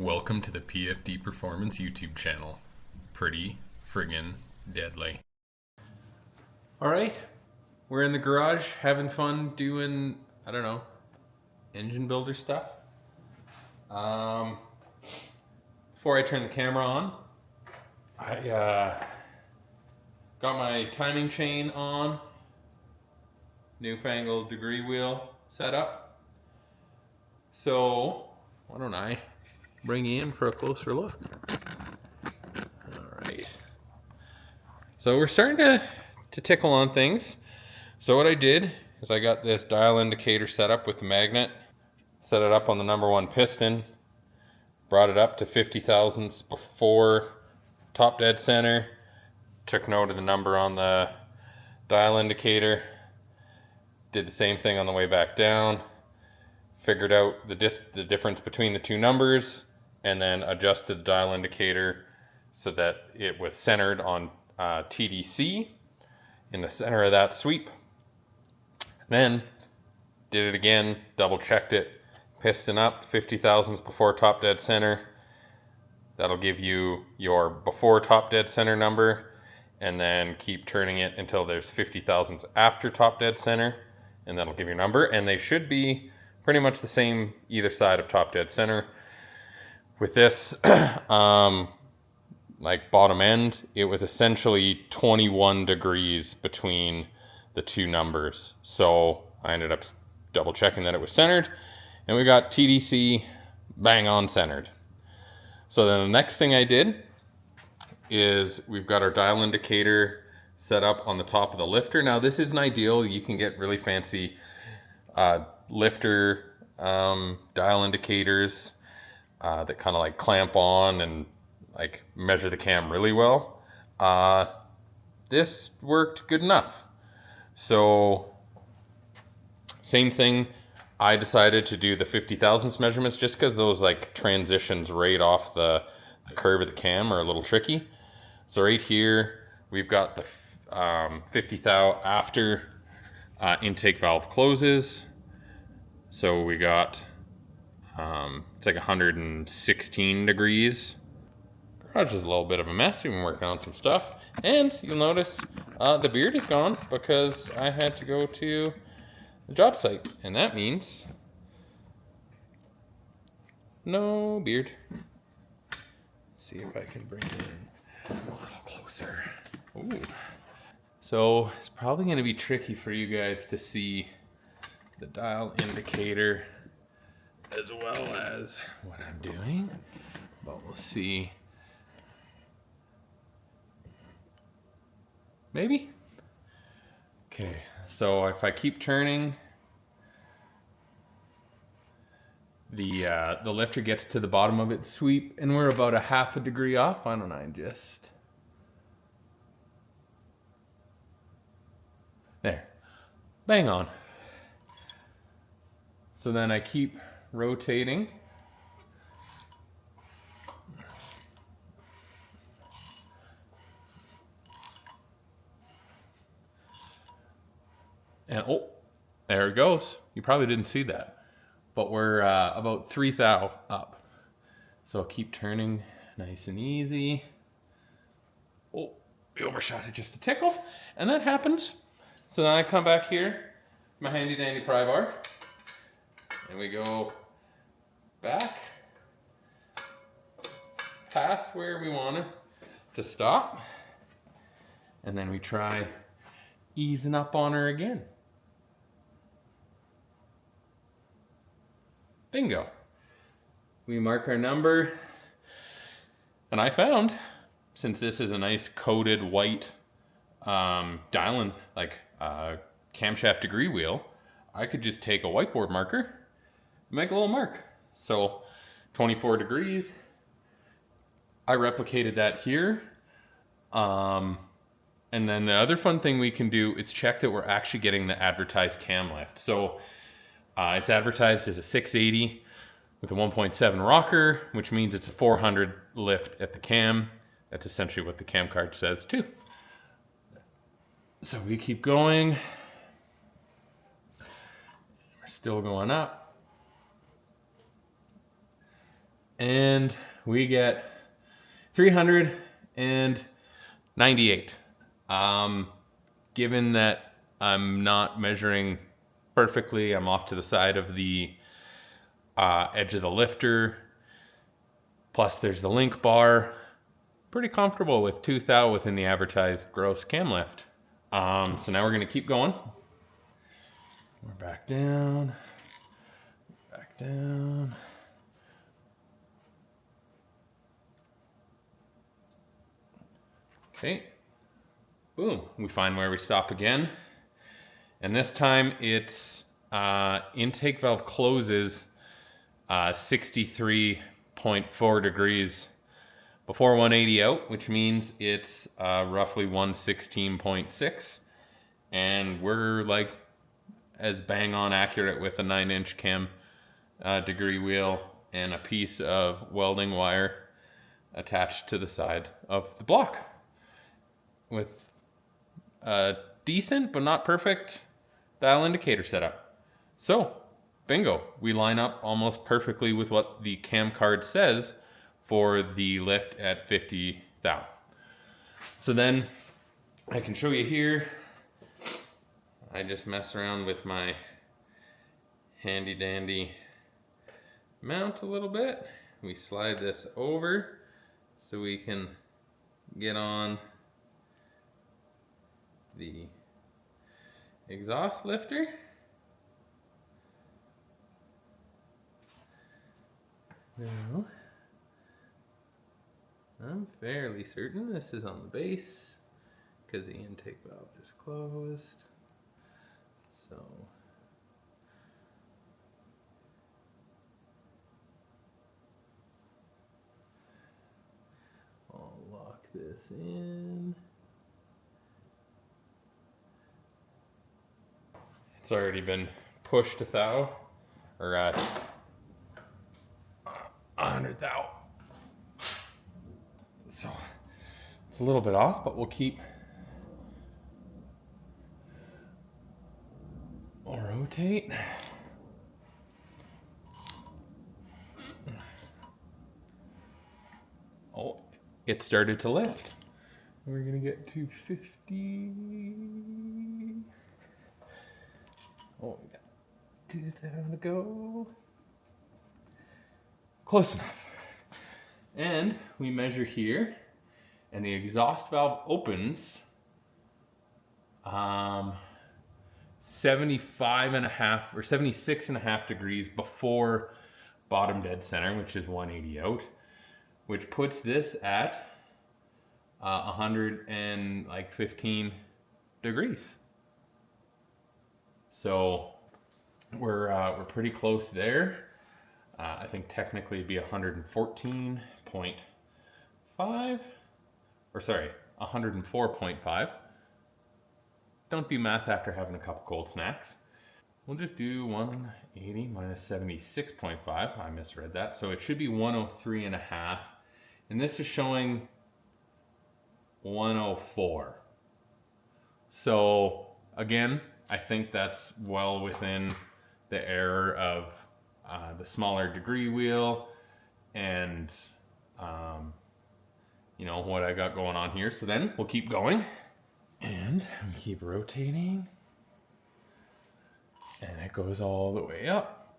Welcome to the PFD Performance YouTube channel. Pretty friggin' deadly. Alright, we're in the garage having fun doing, I don't know, engine builder stuff. Before I turn the camera on, I got my timing chain on, newfangled degree wheel set up. So, why don't I bring you in for a closer look. Alright. So we're starting to tickle on things. So what I did is I got this dial indicator set up with the magnet, set it up on the number one piston, brought it up to 50 thousandths before top dead center, took note of the number on the dial indicator, did the same thing on the way back down, figured out the difference between the two numbers, and then adjusted the dial indicator so that it was centered on TDC in the center of that sweep. Then did it again, double checked it, piston up 50 thousandths before top dead center. That'll give you your before top dead center number, and then keep turning it until there's 50 thousandths after top dead center, and that'll give you a number. And they should be pretty much the same either side of top dead center. With this, like bottom end, it was essentially 21 degrees between the two numbers. So I ended up double checking that it was centered, and we got TDC bang on centered. So then the next thing I did is we've got our dial indicator set up on the top of the lifter. Now this isn't ideal. You can get really fancy lifter dial indicators that kind of like clamp on and like measure the cam really well. This worked good enough. So same thing, I decided to do the 50 thousandths measurements just because those like transitions right off the curve of the cam are a little tricky. So right here we've got the 50 thou after intake valve closes. So we got it's like 116 degrees. Garage is a little bit of a mess. We've been working on some stuff, and you'll notice the beard is gone because I had to go to the job site, and that means no beard. Let's see if I can bring it in a little closer. Ooh. So it's probably going to be tricky for you guys to see the dial indicator as well as what I'm doing, but we'll see. Maybe? Okay, so if I keep turning, the lifter gets to the bottom of its sweep, and we're about a half a degree off. Why don't I just... There. Bang on. So then I keep rotating. And oh, there it goes. You probably didn't see that, but we're about 3 thou up. So I'll keep turning nice and easy. Oh, we overshot it just a tickle, and that happens. So then I come back here, my handy dandy pry bar, and we go back past where we wanted to stop, and then we try easing up on her again. Bingo. We mark our number, and I found, since this is a nice coated white dialing, like camshaft degree wheel, I could just take a whiteboard marker and make a little mark. So 24 degrees. I replicated that here. And then the other fun thing we can do is check that we're actually getting the advertised cam lift. So it's advertised as a 680 with a 1.7 rocker, which means it's a 400 lift at the cam. That's essentially what the cam card says too. So we keep going. We're still going up. and we get 398. Given that I'm not measuring perfectly, I'm off to the side of the edge of the lifter. Plus there's the link bar. Pretty comfortable with 2 thou within the advertised gross cam lift. So now we're gonna keep going. We're back down, back down. Okay, boom, we find where we stop again. And this time it's intake valve closes 63.4 degrees before 180 out, which means it's roughly 116.6. And we're like as bang on accurate with a 9-inch cam degree wheel and a piece of welding wire attached to the side of the block with a decent but not perfect dial indicator setup. So bingo, we line up almost perfectly with what the cam card says for the lift at 50 thou. So then I can show you here. I just mess around with my handy dandy mount a little bit. We slide this over so we can get on the exhaust lifter. Now, I'm fairly certain this is on the base because the intake valve is closed. So I'll lock this in. It's already been pushed to thou, or at 100 thou. So it's a little bit off, but we'll rotate. Oh, it started to lift. We're gonna get to 50. Oh, we got 2 thou to go. Close enough. And we measure here, and the exhaust valve opens 75.5 or 76.5 degrees before bottom dead center, which is 180 out, which puts this at 115 degrees. So we're pretty close there. I think technically it'd be 114.5, or sorry, 104.5. Don't do math after having a couple cold snacks. We'll just do 180 minus 76.5. I misread that. So it should be 103.5. And this is showing 104. So again, I think that's well within the error of the smaller degree wheel and you know what I got going on here. So then we'll keep going and we keep rotating, and it goes all the way up.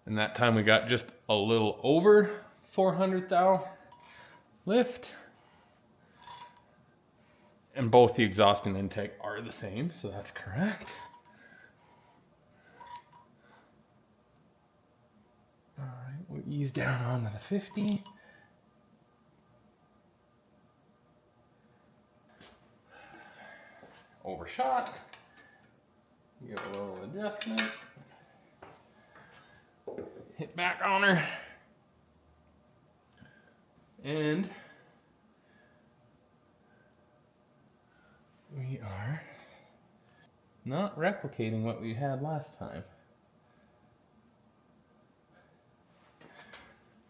And that time we got just a little over 400 thou lift. And both the exhaust and intake are the same, so that's correct. All right, we'll ease down onto the 50. Overshot. Give a little adjustment. Hit back on her. And we are not replicating what we had last time.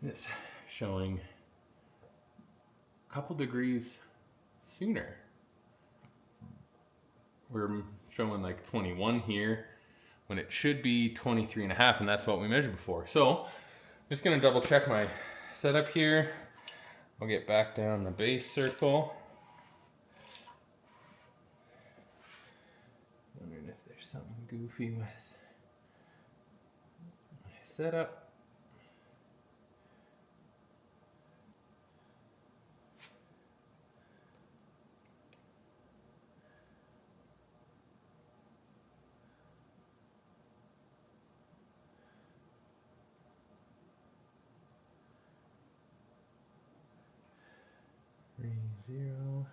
It's showing a couple degrees sooner. We're showing like 21 here when it should be 23.5, and that's what we measured before. So I'm just gonna double check my setup here. I'll get back down the base circle. Wondering if there's something goofy with my setup. Zero.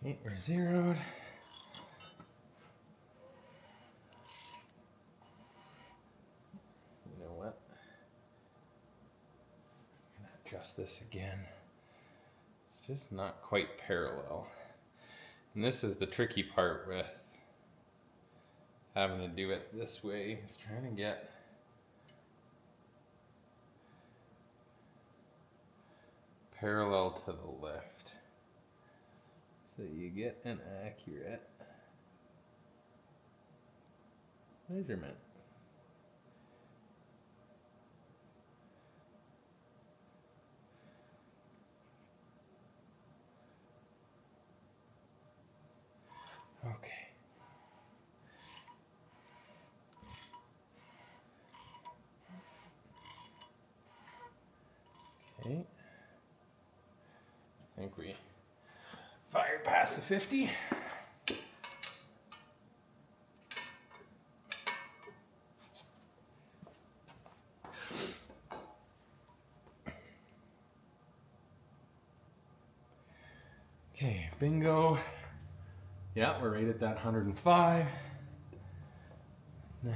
Okay, we're zeroed. You know what? I'm gonna adjust this again. It's just not quite parallel. And this is the tricky part with having to do it this way, is trying to get parallel to the lift so you get an accurate measurement. Okay. Okay. I think we fired past the 50. Okay, bingo. Yeah, we're right at that 105. Now,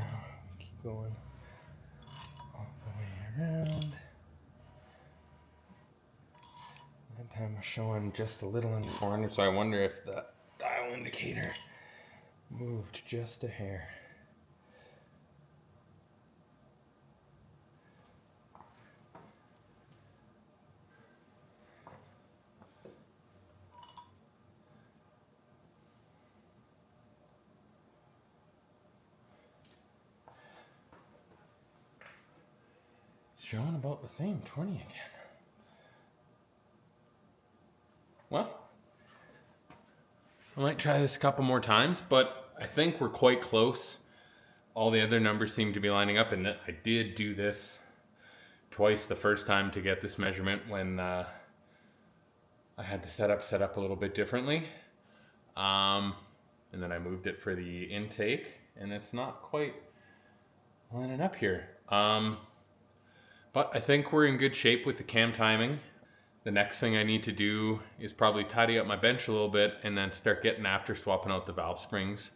keep going all the way around. That time we're showing just a little under 400, so I wonder if the dial indicator moved just a hair. It's showing about the same, 20 again. Well, I might try this a couple more times, but I think we're quite close. All the other numbers seem to be lining up, and I did do this twice the first time to get this measurement when I had the set up a little bit differently. And then I moved it for the intake, and it's not quite lining up here. But I think we're in good shape with the cam timing. The next thing I need to do is probably tidy up my bench a little bit and then start getting after swapping out the valve springs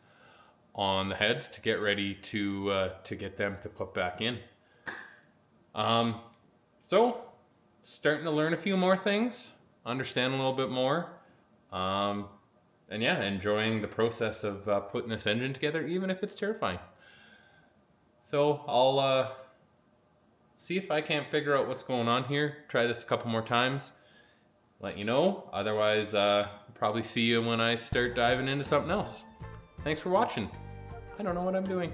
on the heads to get ready to get them to put back in. So starting to learn a few more things, understand a little bit more, and yeah, enjoying the process of putting this engine together, even if it's terrifying. So I'll see if I can't figure out what's going on here. Try this a couple more times. Let you know. Otherwise, probably see you when I start diving into something else. Thanks for watching. I don't know what I'm doing.